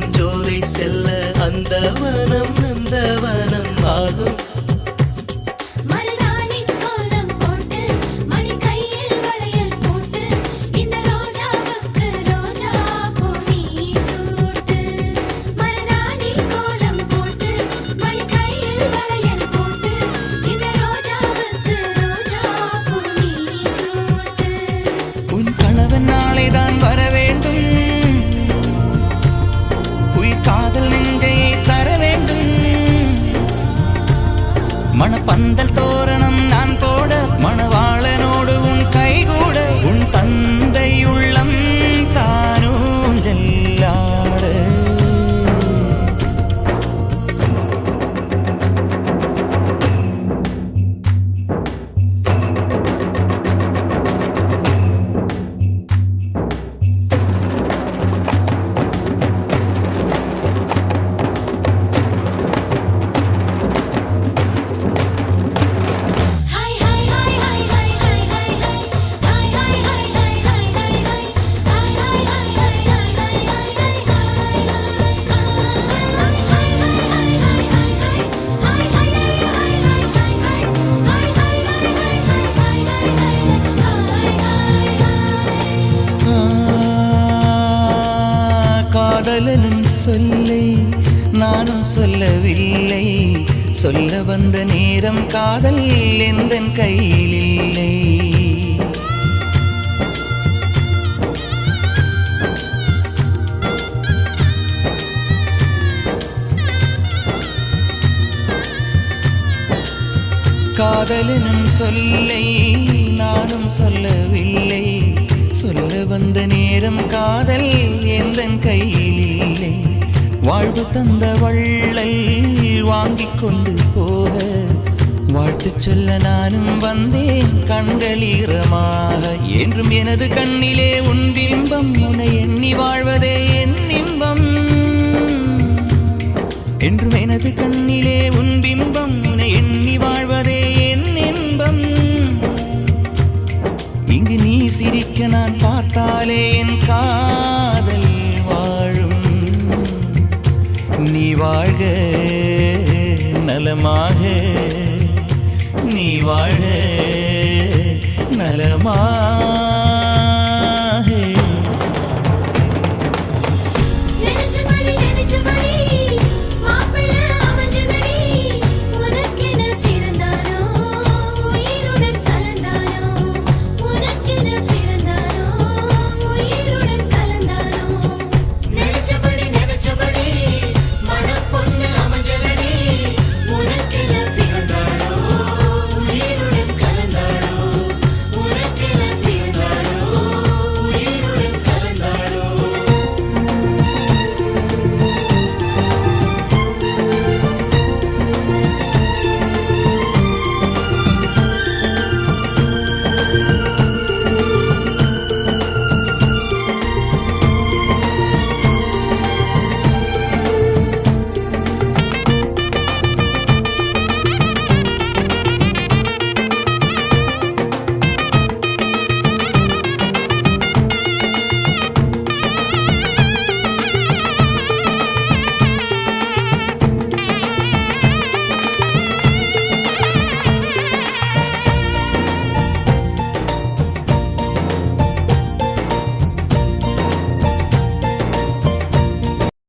பூஞ்சோலை செல்ல அந்த வனம் நந்தவனம் ஆகும். மணப்பந்தல் தோரணம் நான் போட மணவாளனோடு உன் கைகூட உன் தந்தை உள்ளம் தானும் ஜெல்லாட. காதலனும் சொல்லை நானும் சொல்லவில்லை, சொல்ல வந்த நேரம் காதல் எந்தன் கையில் இல்லை. காதலனும் சொல்லை நானும் சொல்லவில்லை, சொல்ல வந்த நேரம் காதல் எந்தன் கையில் இல்லை. வாழ்வு தந்த வள்ளல் வாங்கிக் கொண்டு போக வாழ்த்து சொல்ல நானும் வந்தேன் கண்களீரமாக. என்றும் எனது கண்ணிலே உன் பிம்பம், உன்னை எண்ணி வாழ்வதே என் இன்பம். என்றும் எனது கண்ணிலே உன் பிம்பம், உன்னை எண்ணி வாழ்வதே என் இன்பம். இங்கு நீ சிரிக்க நான் பார்த்தாலே என் காதல் வாழும். நீ வாழ்க நலமாக, நீ வாழ்க நலமாக.